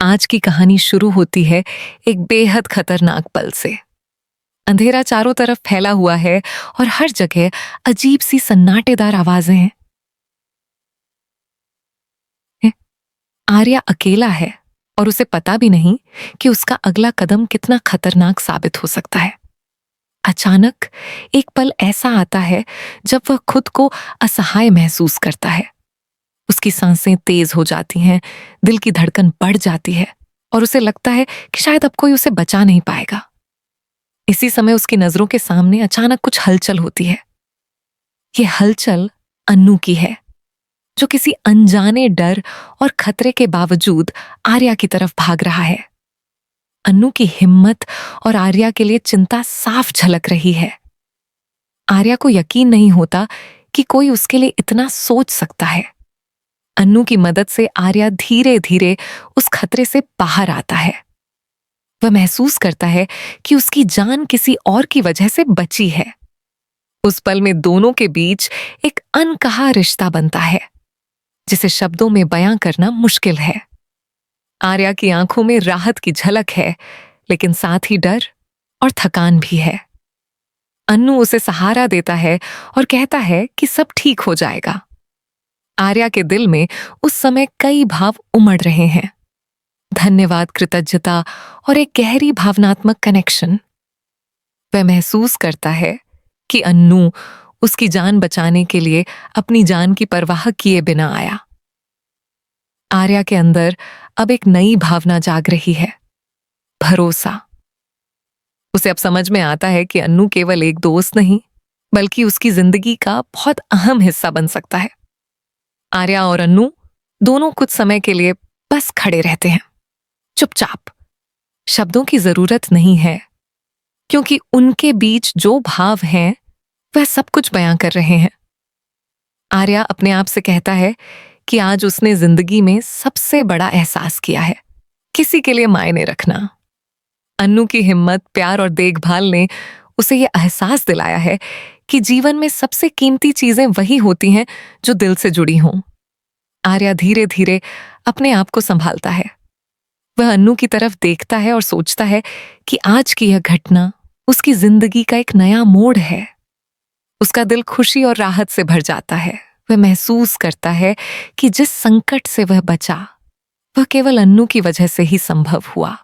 आज की कहानी शुरू होती है एक बेहद खतरनाक पल से। अंधेरा चारों तरफ फैला हुआ है और हर जगह अजीब सी सन्नाटेदार आवाजें हैं। आर्या अकेला है और उसे पता भी नहीं कि उसका अगला कदम कितना खतरनाक साबित हो सकता है। अचानक एक पल ऐसा आता है जब वह खुद को असहाय महसूस करता है। उसकी सांसें तेज हो जाती हैं, दिल की धड़कन बढ़ जाती है और उसे लगता है कि शायद अब कोई उसे बचा नहीं पाएगा। इसी समय उसकी नजरों के सामने अचानक कुछ हलचल होती है। ये हलचल अन्नू की है, जो किसी अनजाने डर और खतरे के बावजूद आर्या की तरफ भाग रहा है। अन्नू की हिम्मत और आर्या के लिए चिंता साफ झलक रही है। आर्या को यकीन नहीं होता कि कोई उसके लिए इतना सोच सकता है। अन्नू की मदद से आर्या धीरे धीरे उस खतरे से बाहर आता है। वह महसूस करता है कि उसकी जान किसी और की वजह से बची है। उस पल में दोनों के बीच एक अनकहा रिश्ता बनता है, जिसे शब्दों में बयां करना मुश्किल है। आर्या की आंखों में राहत की झलक है, लेकिन साथ ही डर और थकान भी है। अन्नू उसे सहारा देता है और कहता है कि सब ठीक हो जाएगा। आर्या के दिल में उस समय कई भाव उमड़ रहे हैं। धन्यवाद, कृतज्ञता और एक गहरी भावनात्मक कनेक्शन। वह महसूस करता है कि अन्नू उसकी जान बचाने के लिए अपनी जान की परवाह किए बिना आया। आर्या के अंदर अब एक नई भावना जाग रही है, भरोसा। उसे अब समझ में आता है कि अन्नू केवल एक दोस्त नहीं, बल्कि उसकी जिंदगी का बहुत अहम हिस्सा बन सकता है। आर्या और अन्नू दोनों कुछ समय के लिए बस खड़े रहते हैं, चुपचाप। शब्दों की जरूरत नहीं है, क्योंकि उनके बीच जो भाव हैं वह सब कुछ बयां कर रहे हैं। आर्या अपने आप से कहता है कि आज उसने जिंदगी में सबसे बड़ा एहसास किया है, किसी के लिए मायने रखना। अन्नू की हिम्मत, प्यार और देखभाल ने उसे यह एहसास दिलाया है कि जीवन में सबसे कीमती चीजें वही होती हैं जो दिल से जुड़ी हों। आर्या धीरे धीरे अपने आप को संभालता है। वह अन्नू की तरफ देखता है और सोचता है कि आज की यह घटना उसकी जिंदगी का एक नया मोड़ है। उसका दिल खुशी और राहत से भर जाता है। वह महसूस करता है कि जिस संकट से वह बचा, वह केवल अन्नू की वजह से ही संभव हुआ।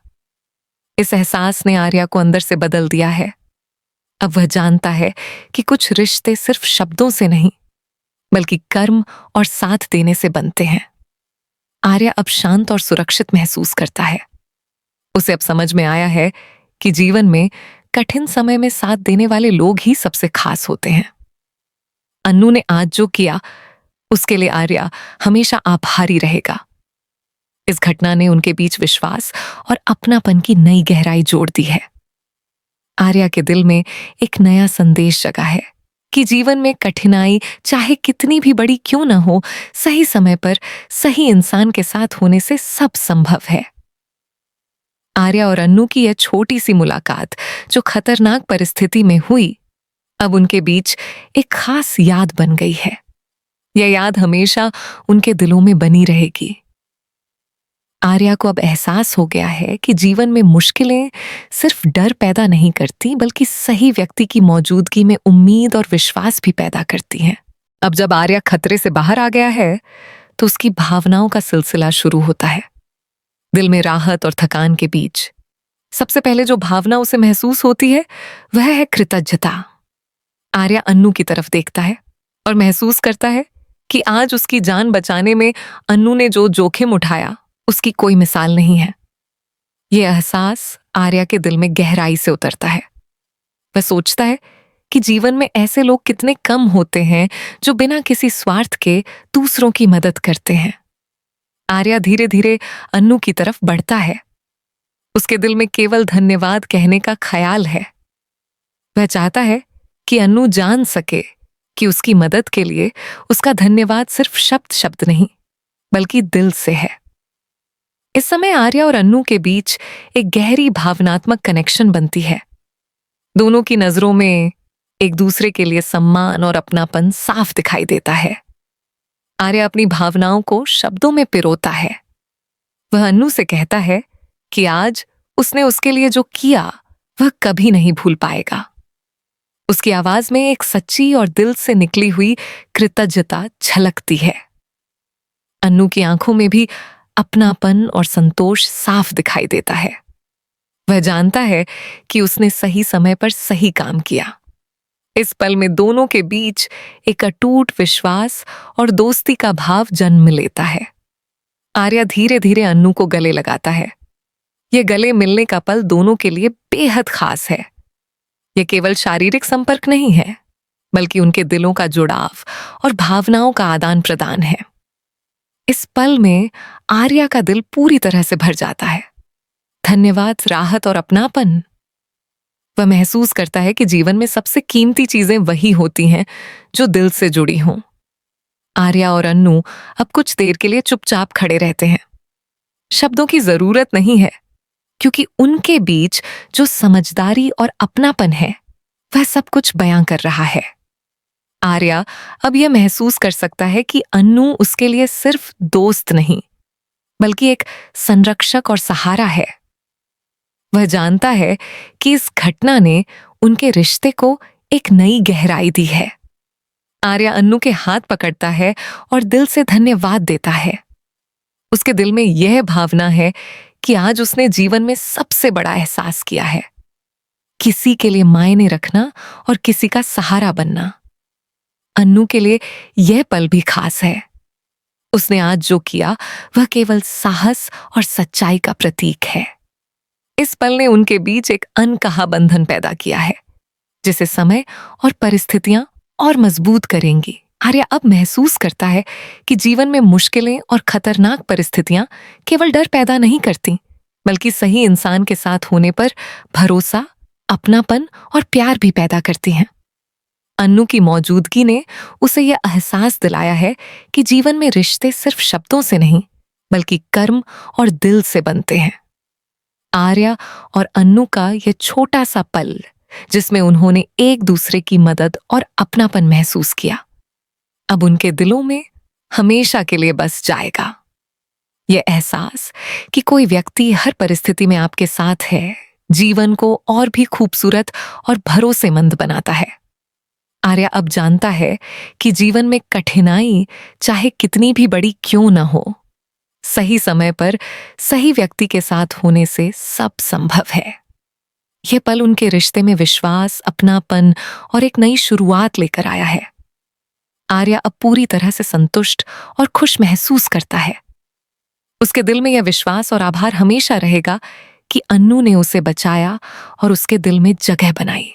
इस एहसास ने आर्या को अंदर से बदल दिया है। अब वह जानता है कि कुछ रिश्ते सिर्फ शब्दों से नहीं, बल्कि कर्म और साथ देने से बनते हैं। आर्या अब शांत और सुरक्षित महसूस करता है। उसे अब समझ में आया है कि जीवन में कठिन समय में साथ देने वाले लोग ही सबसे खास होते हैं। अन्नू ने आज जो किया, उसके लिए आर्या हमेशा आभारी रहेगा। इस घटना ने उनके बीच विश्वास और अपनापन की नई गहराई जोड़ दी है। आर्या के दिल में एक नया संदेश जगा है कि जीवन में कठिनाई चाहे कितनी भी बड़ी क्यों न हो, सही समय पर सही इंसान के साथ होने से सब संभव है। आर्या और अन्नू की यह छोटी सी मुलाकात, जो खतरनाक परिस्थिति में हुई, अब उनके बीच एक खास याद बन गई है। यह याद हमेशा उनके दिलों में बनी रहेगी। आर्या को अब एहसास हो गया है कि जीवन में मुश्किलें सिर्फ डर पैदा नहीं करती, बल्कि सही व्यक्ति की मौजूदगी में उम्मीद और विश्वास भी पैदा करती हैं। अब जब आर्या खतरे से बाहर आ गया है, तो उसकी भावनाओं का सिलसिला शुरू होता है। दिल में राहत और थकान के बीच सबसे पहले जो भावना उसे महसूस होती है, वह है कृतज्ञता। आर्या अन्नू की तरफ देखता है और महसूस करता है कि आज उसकी जान बचाने में अन्नू ने जो जोखिम उठाया, उसकी कोई मिसाल नहीं है। यह एहसास आर्या के दिल में गहराई से उतरता है। वह सोचता है कि जीवन में ऐसे लोग कितने कम होते हैं जो बिना किसी स्वार्थ के दूसरों की मदद करते हैं। आर्या धीरे धीरे अन्नू की तरफ बढ़ता है। उसके दिल में केवल धन्यवाद कहने का ख्याल है। वह चाहता है कि अन्नू जान सके कि उसकी मदद के लिए उसका धन्यवाद सिर्फ शब्द शब्द नहीं, बल्कि दिल से है। इस समय आर्या और अन्नू के बीच एक गहरी भावनात्मक कनेक्शन बनती है। दोनों की नजरों में एक दूसरे के लिए सम्मान और अपनापन साफ दिखाई देता है। आर्या अपनी भावनाओं को शब्दों में पिरोता है। वह अन्नू से कहता है कि आज उसने उसके लिए जो किया वह कभी नहीं भूल पाएगा। उसकी आवाज में एक सच्ची और दिल से निकली हुई कृतज्ञता झलकती है। अन्नू की आंखों में भी अपनापन और संतोष साफ दिखाई देता है। वह जानता है कि उसने सही समय पर सही काम किया। इस पल में दोनों के बीच एक अटूट विश्वास और दोस्ती का भाव जन्म लेता है। आर्या धीरे धीरे अन्नू को गले लगाता है। यह गले मिलने का पल दोनों के लिए बेहद खास है। यह केवल शारीरिक संपर्क नहीं है, बल्कि उनके दिलों का जुड़ाव और भावनाओं का आदान प्रदान है। इस पल में आर्या का दिल पूरी तरह से भर जाता है। धन्यवाद, राहत और अपनापन। वह महसूस करता है कि जीवन में सबसे कीमती चीजें वही होती हैं जो दिल से जुड़ी हों। आर्या और अन्नू अब कुछ देर के लिए चुपचाप खड़े रहते हैं। शब्दों की जरूरत नहीं है, क्योंकि उनके बीच जो समझदारी और अपनापन है वह सब कुछ बयां कर रहा है। आर्या अब यह महसूस कर सकता है कि अन्नू उसके लिए सिर्फ दोस्त नहीं, बल्कि एक संरक्षक और सहारा है। वह जानता है कि इस घटना ने उनके रिश्ते को एक नई गहराई दी है। आर्या अन्नू के हाथ पकड़ता है और दिल से धन्यवाद देता है। उसके दिल में यह भावना है कि आज उसने जीवन में सबसे बड़ा एहसास किया है, किसी के लिए मायने रखना और किसी का सहारा बनना। अन्नू के लिए यह पल भी खास है। उसने आज जो किया वह केवल साहस और सच्चाई का प्रतीक है। इस पल ने उनके बीच एक अनकहा बंधन पैदा किया है, जिसे समय और परिस्थितियां और मजबूत करेंगी। आर्या अब महसूस करता है कि जीवन में मुश्किलें और खतरनाक परिस्थितियां केवल डर पैदा नहीं करती, बल्कि सही इंसान के साथ होने पर भरोसा, अपनापन और प्यार भी पैदा करती हैं। अन्नू की मौजूदगी ने उसे यह एहसास दिलाया है कि जीवन में रिश्ते सिर्फ शब्दों से नहीं, बल्कि कर्म और दिल से बनते हैं। आर्या और अन्नू का यह छोटा सा पल, जिसमें उन्होंने एक दूसरे की मदद और अपनापन महसूस किया, अब उनके दिलों में हमेशा के लिए बस जाएगा। यह एहसास कि कोई व्यक्ति हर परिस्थिति में आपके साथ है, जीवन को और भी खूबसूरत और भरोसेमंद बनाता है। आर्या अब जानता है कि जीवन में कठिनाई चाहे कितनी भी बड़ी क्यों न हो, सही समय पर सही व्यक्ति के साथ होने से सब संभव है। यह पल उनके रिश्ते में विश्वास, अपनापन और एक नई शुरुआत लेकर आया है। आर्या अब पूरी तरह से संतुष्ट और खुश महसूस करता है। उसके दिल में यह विश्वास और आभार हमेशा रहेगा कि अन्नू ने उसे बचाया और उसके दिल में जगह बनाई।